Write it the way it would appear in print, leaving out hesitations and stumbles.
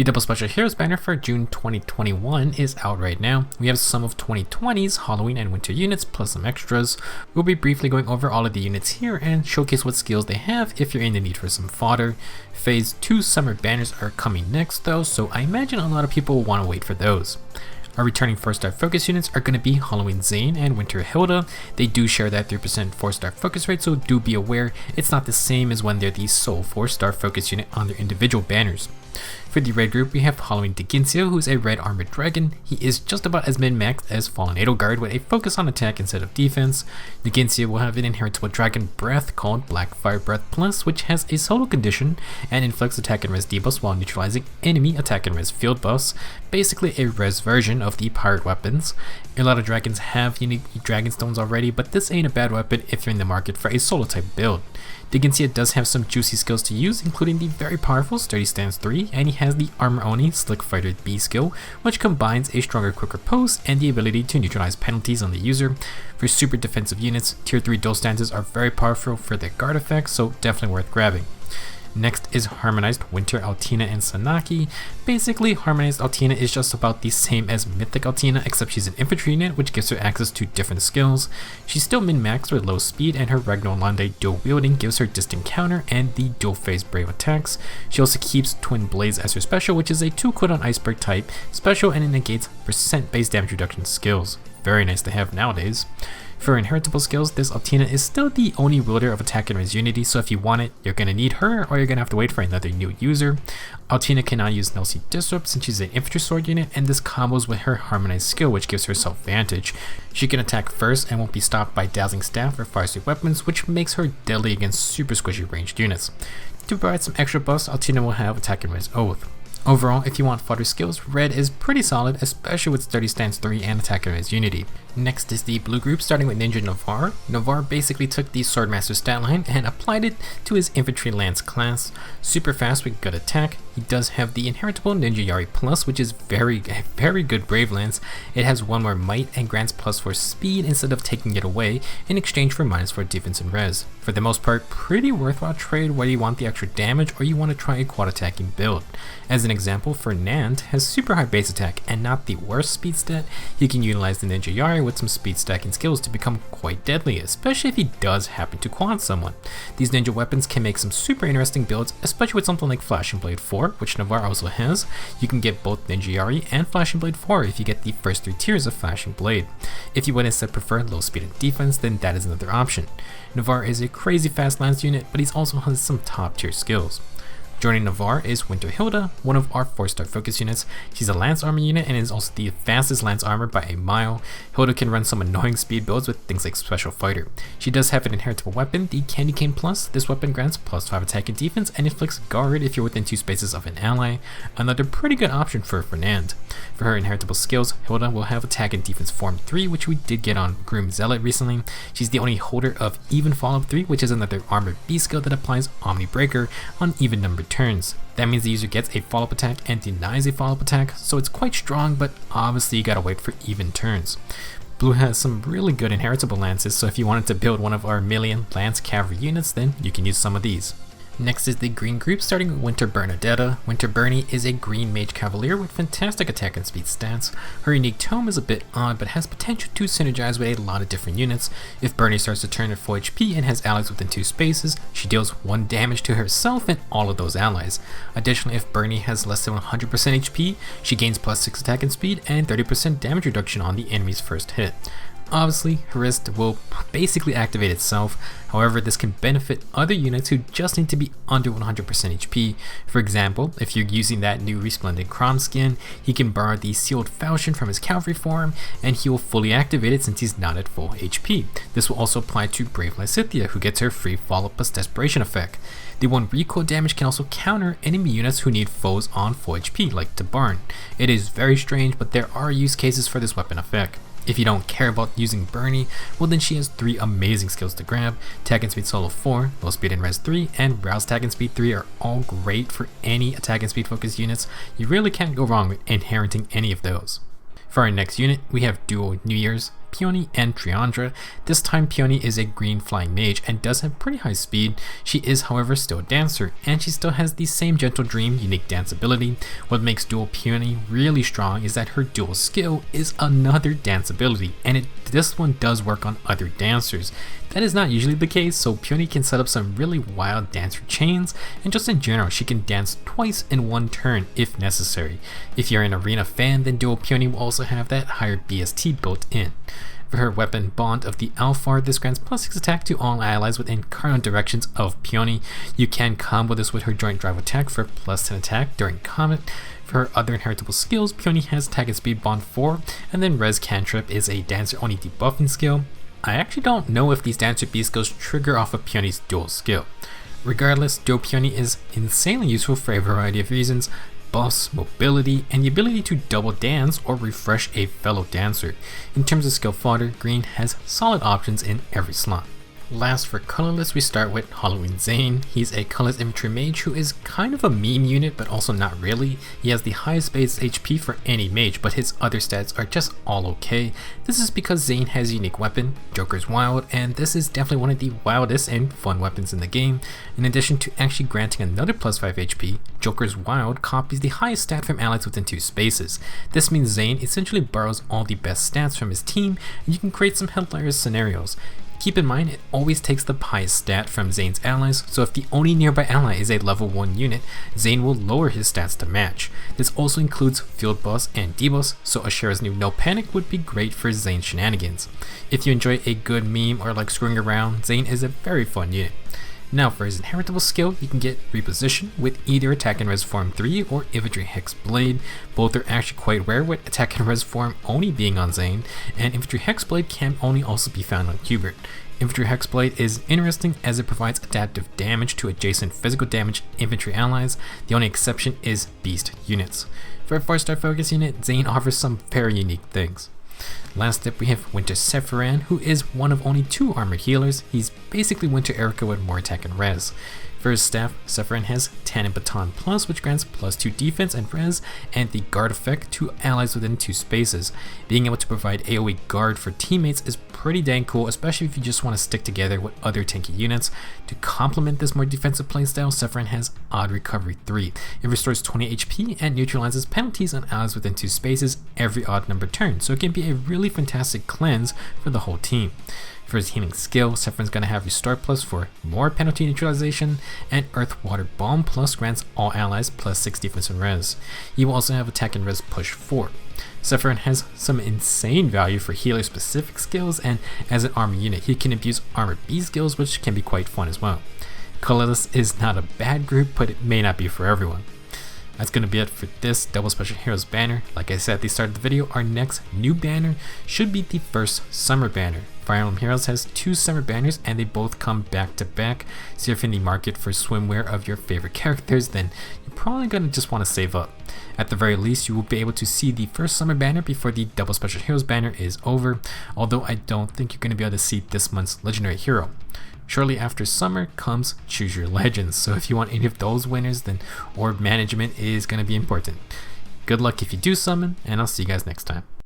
The Double Special Heroes banner for June 2021 is out right now. We have some of 2020's Halloween and Winter units plus some extras. We'll be briefly going over all of the units here and showcase what skills they have if you're in the need for some fodder. Phase 2 summer banners are coming next though, so I imagine a lot of people will want to wait for those. Our returning 4-star focus units are going to be Halloween Xane and Winter Hilda. They do share that 3% 4-star focus rate, so do be aware it's not the same as when they're the sole 4-star focus unit on their individual banners. For the red group, we have Halloween Dheginsea, who's a red armored dragon. He is just about as min-maxed as Fallen Edelgard with a focus on attack instead of defense. Dheginsea will have an inheritable dragon breath called Black Fire Breath Plus, which has a solo condition and inflicts attack and res debuffs while neutralizing enemy attack and res field buffs. Basically a res version of the pirate weapons. A lot of dragons have unique dragon stones already, but this ain't a bad weapon if you're in the market for a solo type build. Dheginsea does have some juicy skills to use, including the very powerful Sturdy Stance 3, and he has the Armor Oni Slick Fighter B skill, which combines a stronger quicker pose and the ability to neutralize penalties on the user. For super defensive units, tier 3 dual stances are very powerful for their guard effects, so definitely worth grabbing. Next is Harmonized Winter Altina and Sanaki. Basically, Harmonized Altina is just about the same as Mythic Altina, except she's an infantry unit, which gives her access to different skills. She's still min-maxed with low speed, and her Ragnar Lande dual wielding gives her distant counter and the dual phase brave attacks. She also keeps Twin Blades as her special, which is a 2 cooldown iceberg type special, and it negates % base damage reduction skills. Very nice to have nowadays. For inheritable skills, this Altina is still the only wielder of attack and res unity, so if you want it, you're going to need her or you're going to have to wait for another new user. Altina cannot use Nelsie Disrupt since she's an infantry sword unit, and this combos with her harmonized skill, which gives her self-vantage. She can attack first and won't be stopped by Dazzling Staff or Fire Sweep weapons, which makes her deadly against super squishy ranged units. To provide some extra buffs, Altina will have attack and res Oath. Overall, if you want fodder skills, red is pretty solid, especially with Sturdy Stance 3 and attack and res unity. Next is the blue group, starting with Ninja Navarre. Navarre basically took the Swordmaster stat line and applied it to his infantry lance class. Super fast with good attack. He does have the inheritable Ninja Yari Plus, which is very good brave lance. It has 1 more might and grants +4 speed instead of taking it away in exchange for -4 defense and res. For the most part, pretty worthwhile trade whether you want the extra damage or you want to try a quad attacking build. As an example, Fernand has super high base attack and not the worst speed stat. He can utilize the Ninja Yari with some speed stacking skills to become quite deadly, especially if he does happen to quad someone. These ninja weapons can make some super interesting builds, especially with something like Flashing Blade 4, which Navarre also has. You can get both Ninja Yari and Flashing Blade 4 if you get the first 3 tiers of Flashing Blade. If you would instead prefer low speed and defense, then that is another option. Navarre is a crazy fast lance unit, but he also has some top tier skills. Joining Navarre is Winter Hilda, one of our 4-star focus units. She's a lance armor unit and is also the fastest lance armor by a mile. Hilda can run some annoying speed builds with things like Special Fighter. She does have an inheritable weapon, the Candy Cane Plus. This weapon grants +5 attack and defense and inflicts guard if you're within 2 spaces of an ally. Another pretty good option for Fernand. For her inheritable skills, Hilda will have attack and defense form 3, which we did get on Groom Zealot recently. She's the only holder of even follow-up 3, which is another armored B skill that applies Omni Breaker on even numbered turns. That means the user gets a follow-up attack and denies a follow-up attack, so it's quite strong, but obviously you gotta wait for even turns. Blue has some really good inheritable lances, so if you wanted to build one of our million lance cavalry units, then you can use some of these. Next is the green group, starting with Winter Bernadetta. Winter Bernie is a green mage cavalier with fantastic attack and speed stats. Her unique tome is a bit odd, but has potential to synergize with a lot of different units. If Bernie starts to turn at full HP and has allies within 2 spaces, she deals 1 damage to herself and all of those allies. Additionally, if Bernie has less than 100% HP, she gains +6 attack and speed and 30% damage reduction on the enemy's first hit. Obviously, her wrist will basically activate itself, however this can benefit other units who just need to be under 100% HP. For example, if you're using that new Resplendent Crom skin, he can borrow the Sealed Falchion from his cavalry form, and he will fully activate it since he's not at full HP. This will also apply to Brave Lysithea, who gets her free follow-up plus Desperation effect. The 1 recoil damage can also counter enemy units who need foes on full HP, like Tabarn. It is very strange, but there are use cases for this weapon effect. If you don't care about using Bernie, well then she has 3 amazing skills to grab. Attack and Speed Solo 4, Low Speed and Res 3, and Rouse Attack and Speed 3 are all great for any attack and speed focused units. You really can't go wrong with inheriting any of those. For our next unit, we have Duo New Year's Peony and Triandra. This time Peony is a green flying mage and does have pretty high speed. She is however still a dancer, and she still has the same Gentle Dream unique dance ability. What makes dual Peony really strong is that her dual skill is another dance ability, and this one does work on other dancers. That is not usually the case, so Peony can set up some really wild dancer chains, and just in general she can dance twice in one turn if necessary. If you're an arena fan, then dual Peony will also have that higher BST built in. For her weapon Bond of the Alphard, this grants +6 attack to all allies within cardinal directions of Peony. You can combo this with her joint drive attack for +10 attack during combat. For her other inheritable skills, Peony has attack and speed bond 4, and then Res Cantrip is a dancer only debuffing skill. I actually don't know if these dancer B skills trigger off of Peony's dual skill. Regardless, dual Peony is insanely useful for a variety of reasons: buffs, mobility, and the ability to double dance or refresh a fellow dancer. In terms of skill fodder, green has solid options in every slot. Last, for Colorless, we start with Halloween Xane. He's a colorless infantry mage who is kind of a meme unit, but also not really. He has the highest base HP for any mage, but his other stats are just all okay. This is because Xane has a unique weapon, Joker's Wild, and this is definitely one of the wildest and fun weapons in the game. In addition to actually granting another +5 HP, Joker's Wild copies the highest stat from allies within 2 spaces. This means Xane essentially borrows all the best stats from his team, and you can create some hilarious scenarios. Keep in mind, it always takes the highest stat from Xane's allies, so if the only nearby ally is a level 1 unit, Xane will lower his stats to match. This also includes field boss and debuffs, so Ashera's new No Panic would be great for Xane shenanigans. If you enjoy a good meme or like screwing around, Xane is a very fun unit. Now for his inheritable skill, you can get Reposition with either Attack and Res Form 3 or Infantry Hex Blade. Both are actually quite rare, with Attack and Res Form only being on Xane, and Infantry Hex Blade can only also be found on Hubert. Infantry Hexblade is interesting as it provides adaptive damage to adjacent physical damage infantry allies. The only exception is beast units. For a 4-star focus unit, Xane offers some very unique things. Last up, we have Winter Sephiran, who is one of only 2 armored healers. He's basically Winter Erica with more attack and res. For his staff, Sephiran has 10 and Baton Plus, which grants +2 defense and res, and the guard effect to allies within 2 spaces. Being able to provide AoE guard for teammates is pretty dang cool, especially if you just want to stick together with other tanky units. To complement this more defensive playstyle, Sephiran has Odd Recovery 3. It restores 20 HP and neutralizes penalties on allies within 2 spaces every odd number turn, so it can be a really fantastic cleanse for the whole team. For his healing skill, Sephiran's going to have Restore Plus for more penalty neutralization, and Earth Water Bomb Plus grants all allies +6 defense and res. He will also have Attack and Res Push 4. Sephiran has some insane value for healer specific skills, and as an armor unit he can abuse Armor B skills, which can be quite fun as well. Colorless is not a bad group, but it may not be for everyone. That's going to be it for this Double Special Heroes banner. Like I said at the start of the video, our next new banner should be the first summer banner. Fire Emblem Heroes has 2 summer banners and they both come back to back, so if you're in the market for swimwear of your favorite characters, then you're probably going to just want to save up. At the very least, you will be able to see the first summer banner before the Double Special Heroes banner is over, although I don't think you're going to be able to see this month's legendary hero. Shortly after summer comes Choose Your Legends, so if you want any of those winners, then orb management is going to be important. Good luck if you do summon, and I'll see you guys next time.